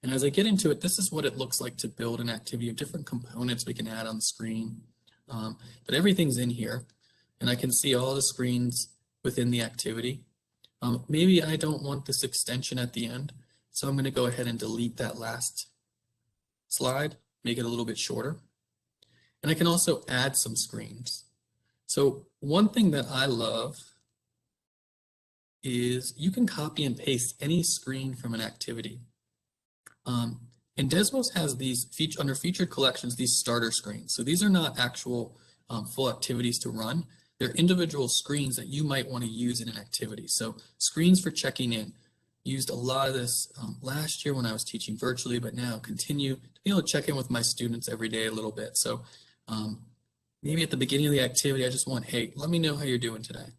And as I get into it, this is what it looks like to build an activity of different components we can add on the screen. But everything's in here, and I can see all the screens within the activity. Maybe I don't want this extension at the end, so I'm going to go ahead and delete that last slide, make it a little bit shorter. And I can also add some screens. So one thing that I love is you can copy and paste any screen from an activity. And Desmos has these under featured collections, these starter screens. So these are not actual full activities to run. They're individual screens that you might want to use in an activity. So screens for checking in. Used a lot of this last year when I was teaching virtually, but now continue to be able to check in with my students every day a little bit. So maybe at the beginning of the activity, I just want, hey, let me know how you're doing today.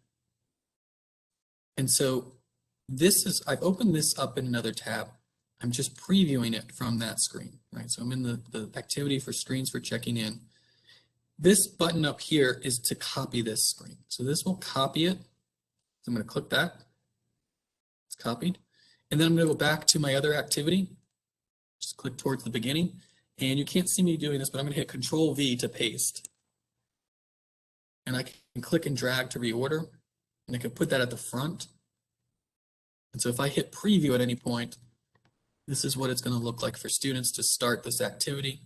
And so I've opened this up in another tab. I'm just previewing it from that screen, right? So I'm in the activity for screens for checking in. This button up here is to copy this screen. So this will copy it. So I'm going to click that. It's copied. And then I'm going to go back to my other activity. Just click towards the beginning. And you can't see me doing this, but I'm going to hit Control V to paste. And I can click and drag to reorder, and I can put that at the front. And so if I hit preview at any point, this is what it's going to look like for students to start this activity.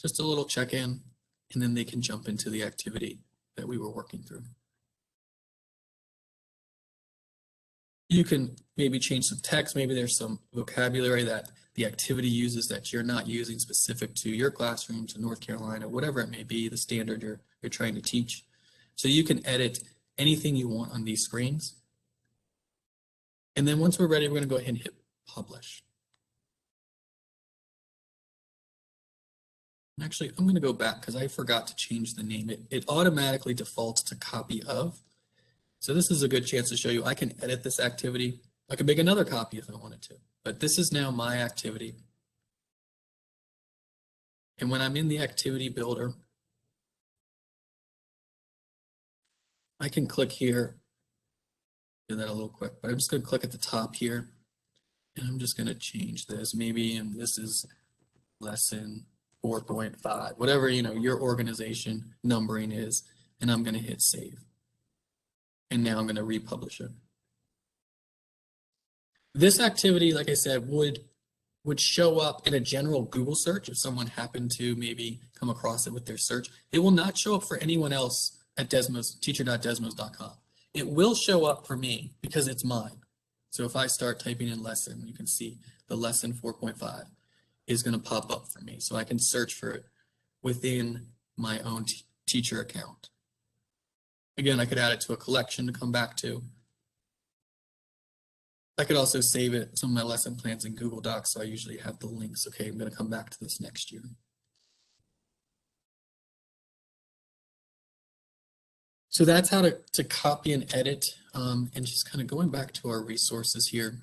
Just a little check-in, and then they can jump into the activity that we were working through. You can maybe change some text. Maybe there's some vocabulary that the activity uses that you're not using specific to your classroom, to North Carolina, whatever it may be, the standard you're trying to teach. So you can edit anything you want on these screens. And then once we're ready, we're going to go ahead and hit publish. And actually, I'm going to go back because I forgot to change the name. It automatically defaults to copy of. So this is a good chance to show you I can edit this activity. I could make another copy if I wanted to, but this is now my activity. And when I'm in the activity builder, I can click here, do that a little quick, but I'm just going to click at the top here, and I'm just going to change this. Maybe, and this is lesson 4.5, whatever, your organization numbering is, and I'm going to hit save. And now I'm going to republish it. This activity, like I said, would show up in a general Google search if someone happened to maybe come across it with their search. It will not show up for anyone else at Desmos, teacher.desmos.com. It will show up for me because it's mine. So if I start typing in lesson, you can see the lesson 4.5 is going to pop up for me. So I can search for it within my own teacher account. Again, I could add it to a collection to come back to. I could also save it, some of my lesson plans in Google Docs, so I usually have the links. Okay, I'm going to come back to this next year. So that's how to copy and edit, and just kind of going back to our resources here.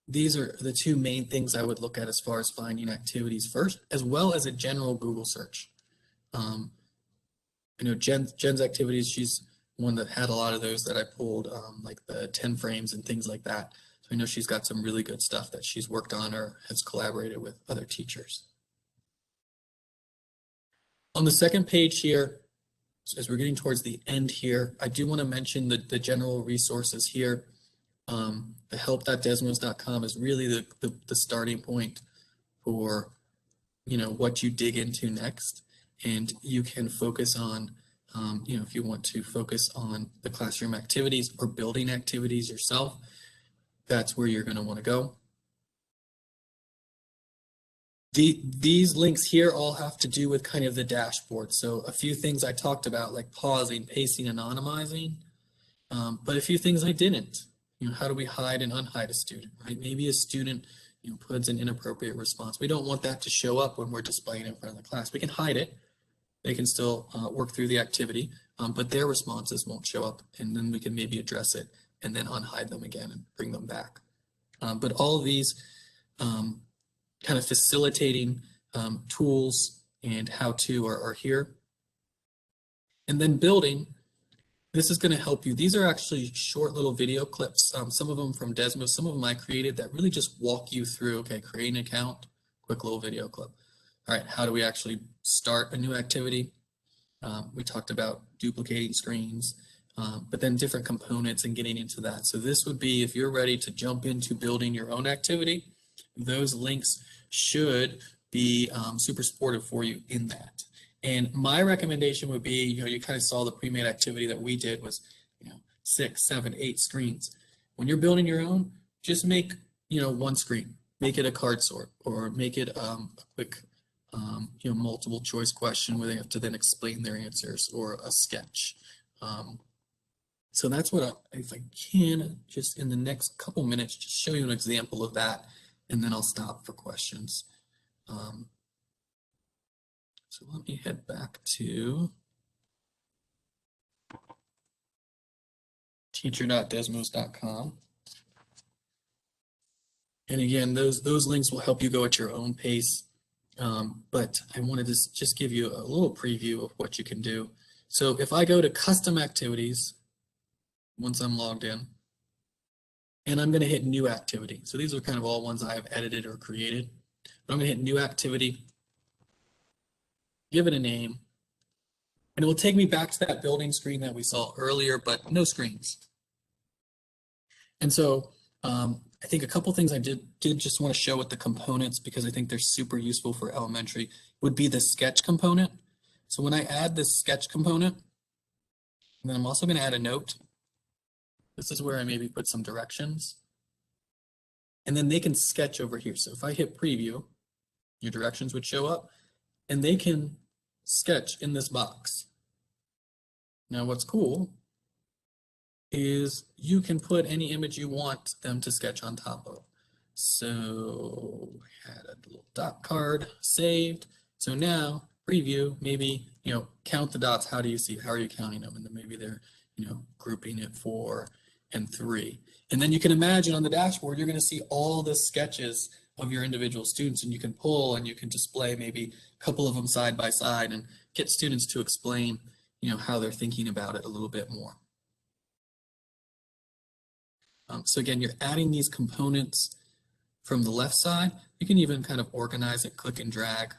These are the two main things I would look at as far as finding activities first, as well as a general Google search. Jen's activities, she's one that had a lot of those that I pulled, like the 10 frames and things like that. So I know she's got some really good stuff that she's worked on or has collaborated with other teachers. On the second page here, as we're getting towards the end here, I do want to mention the general resources here. The help.desmos.com is really the starting point for what you dig into next, and you can focus on if you want to focus on the classroom activities or building activities yourself, that's where you're going to want to go. These links here all have to do with kind of the dashboard. So a few things I talked about, like pausing, pacing, anonymizing, but a few things I didn't. How do we hide and unhide a student, right? Maybe a student puts an inappropriate response. We don't want that to show up when we're displaying it in front of the class. We can hide it. They can still work through the activity, but their responses won't show up, and then we can maybe address it and then unhide them again and bring them back. But all of these kind of facilitating tools and how-to are here. And then building, this is going to help you. These are actually short little video clips, some of them from Desmos, some of them I created that really just walk you through, okay, create an account, quick little video clip. All right, how do we actually start a new activity? We talked about duplicating screens, but then different components and getting into that. So this would be, if you're ready to jump into building your own activity, those links should be super supportive for you in that. And my recommendation would be, you kind of saw the pre-made activity that we did was, 6, 7, 8 screens. When you're building your own, just make, one screen. Make it a card sort, or make it a quick multiple choice question where they have to then explain their answers, or a sketch. So that's what if I can, just in the next couple minutes, just show you an example of that, and then I'll stop for questions. So let me head back to teacher.desmos.com. And again, those links will help you go at your own pace. But I wanted to just give you a little preview of what you can do. So if I go to custom activities, once I'm logged in, and I'm going to hit new activity. So these are kind of all ones I have edited or created. But I'm going to hit new activity, give it a name, and it will take me back to that building screen that we saw earlier, but no screens. And so I think a couple things I did just want to show with the components, because I think they're super useful for elementary, would be the sketch component. So when I add this sketch component, and then I'm also going to add a note. This is where I maybe put some directions. And then they can sketch over here. So if I hit preview, your directions would show up, and they can sketch in this box. Now what's cool is you can put any image you want them to sketch on top of. So I had a little dot card saved. So now preview, maybe, count the dots. How do you see, how are you counting them? And then maybe they're, grouping it 4 and 3. And then you can imagine on the dashboard, you're going to see all the sketches of your individual students, and you can pull and you can display maybe a couple of them side by side and get students to explain, how they're thinking about it a little bit more. So again, you're adding these components from the left side. You can even kind of organize it, click and drag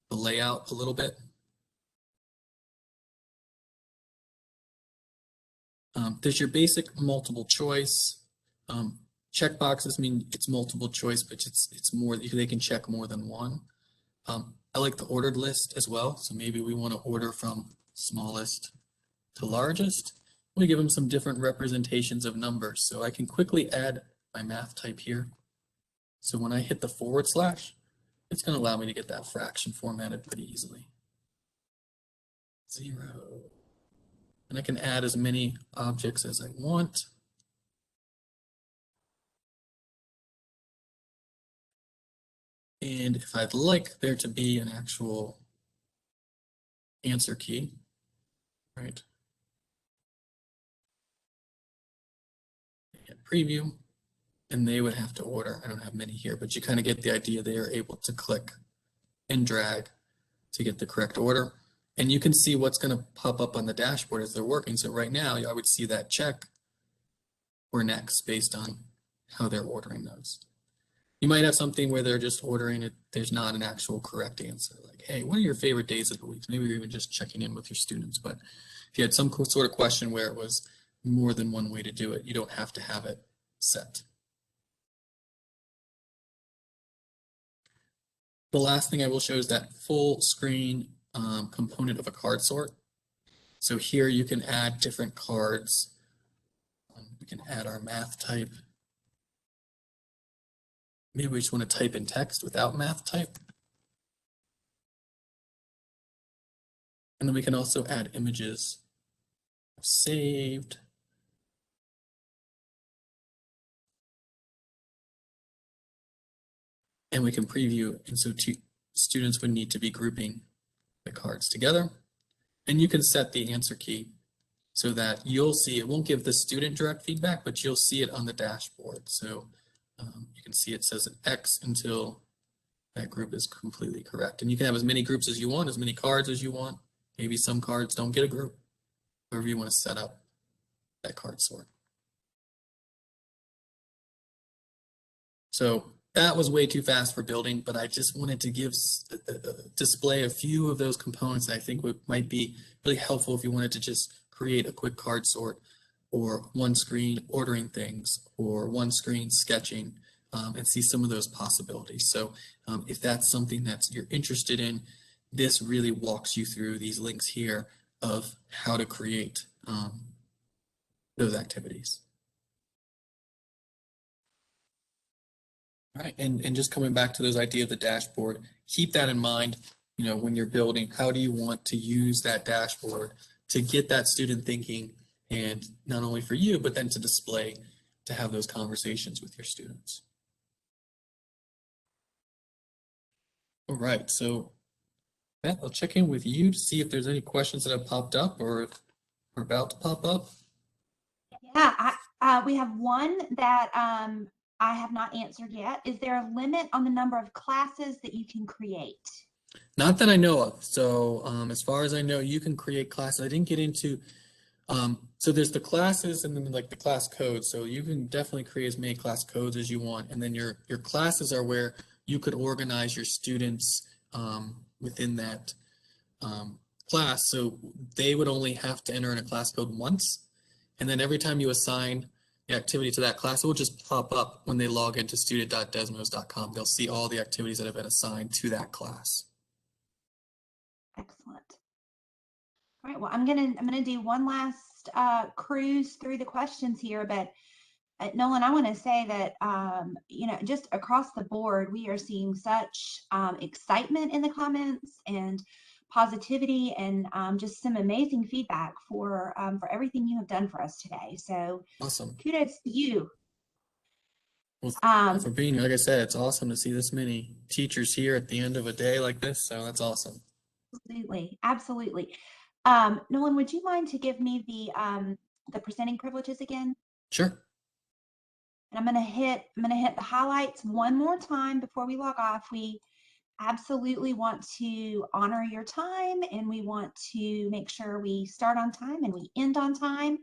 the layout a little bit. There's your basic multiple choice. Check boxes mean it's multiple choice, but it's more, they can check more than one. I like the ordered list as well. So maybe we want to order from smallest to largest. We give them some different representations of numbers. So I can quickly add my math type here. So when I hit the /, it's going to allow me to get that fraction formatted pretty easily. 0. And I can add as many objects as I want. And if I'd like there to be an actual answer key, right? Hit preview, and they would have to order. I don't have many here, but you kind of get the idea. They are able to click and drag to get the correct order. And you can see what's going to pop up on the dashboard as they're working. So right now, I would see that check or next based on how they're ordering those. You might have something where they're just ordering it. There's not an actual correct answer. Like, hey, what are your favorite days of the week? Maybe you're even just checking in with your students. But if you had some sort of question where it was more than one way to do it, you don't have to have it set. The last thing I will show is that full screen component of a card sort. So here you can add different cards. We can add our math type. Maybe we just want to type in text without math type. And then we can also add images saved. And we can preview. And so students would need to be grouping the cards together. And you can set the answer key so that you'll see, it won't give the student direct feedback, but you'll see it on the dashboard. So you can see it says an X until that group is completely correct. And you can have as many groups as you want, as many cards as you want. Maybe some cards don't get a group, however you want to set up that card sort. So that was way too fast for building, but I just wanted to display a few of those components that I think might be really helpful if you wanted to just create a quick card sort, or one screen ordering things, or one screen sketching, and see some of those possibilities. So if that's something that you're interested in, this really walks you through these links here of how to create those activities. All right, and just coming back to those ideas of the dashboard, keep that in mind, when you're building, how do you want to use that dashboard to get that student thinking, and not only for you, but then to display, to have those conversations with your students. All right, so Matt, I'll check in with you to see if there's any questions that have popped up or are about to pop up. Yeah, we have one that I have not answered yet. Is there a limit on the number of classes that you can create? Not that I know of. So as far as I know, you can create classes. I didn't get into, so there's the classes and then like the class codes. So you can definitely create as many class codes as you want. And then your classes are where you could organize your students within that class. So they would only have to enter in a class code once. And then every time you assign the activity to that class, it will just pop up when they log into student.desmos.com. They'll see all the activities that have been assigned to that class. Excellent. All right, well, I'm gonna do one last cruise through the questions here, but Nolan, I want to say that just across the board, we are seeing such excitement in the comments and positivity and just some amazing feedback for everything you have done for us today. So Awesome. kudos to you. Well, thank you for being here. Like I said, it's awesome to see this many teachers here at the end of a day like this. So that's awesome. Absolutely, absolutely. Nolan, would you mind to give me the presenting privileges again? Sure. And I'm gonna hit the highlights one more time before we log off. We absolutely want to honor your time, and we want to make sure we start on time and we end on time.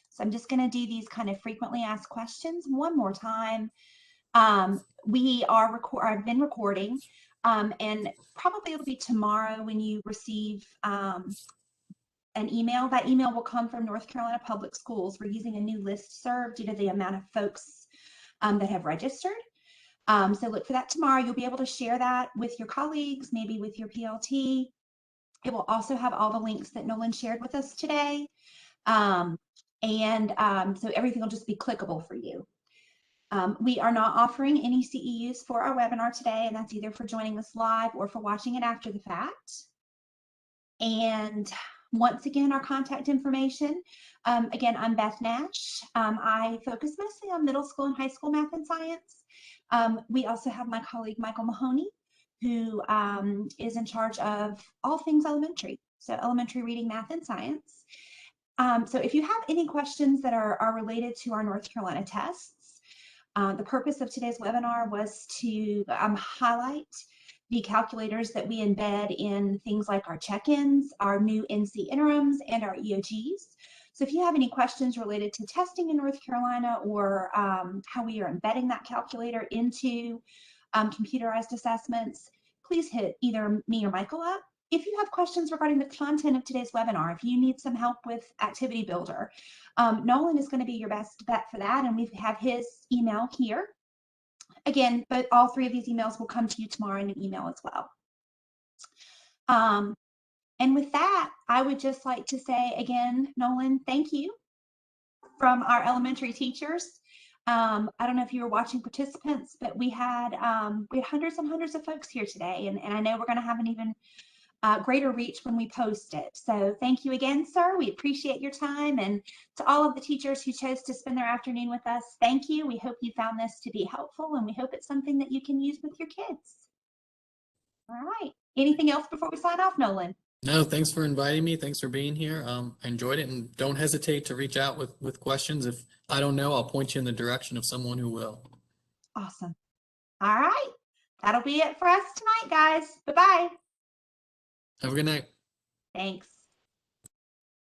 So I'm just gonna do these kind of frequently asked questions one more time. I've been recording, and probably it'll be tomorrow when you receive an email. That email will come from North Carolina Public Schools. We're using a new listserv due to the amount of folks that have registered. So look for that tomorrow. You'll be able to share that with your colleagues, maybe with your PLT. It will also have all the links that Nolan shared with us today. So everything will just be clickable for you. We are not offering any CEUs for our webinar today, and that's either for joining us live or for watching it after the fact. And once again, our contact information. Again, I'm Beth Nash. I focus mostly on middle school and high school math and science. We also have my colleague, Michael Mahoney, who is in charge of all things elementary. So elementary reading, math, and science. So if you have any questions that are related to our North Carolina tests, the purpose of today's webinar was to highlight the calculators that we embed in things like our check-ins, our new NC interims, and our EOGs. So if you have any questions related to testing in North Carolina or how we are embedding that calculator into computerized assessments, please hit either me or Michael up. If you have questions regarding the content of today's webinar, if you need some help with Activity Builder, Nolan is going to be your best bet for that, and we have his email here. Again, but all three of these emails will come to you tomorrow in an email as well. And with that, I would just like to say again, Nolan, thank you from our elementary teachers. I don't know if you were watching participants, but we had hundreds and hundreds of folks here today, and I know we're going to have an even greater reach when we post it. So thank you again, sir. We appreciate your time. And to all of the teachers who chose to spend their afternoon with us, thank you. We hope you found this to be helpful, and we hope it's something that you can use with your kids. All right. Anything else before we sign off, Nolan? No, thanks for inviting me. Thanks for being here. I enjoyed it, and don't hesitate to reach out with questions. If I don't know, I'll point you in the direction of someone who will. Awesome. All right. That'll be it for us tonight, guys. Bye-bye. Have a good night. Thanks.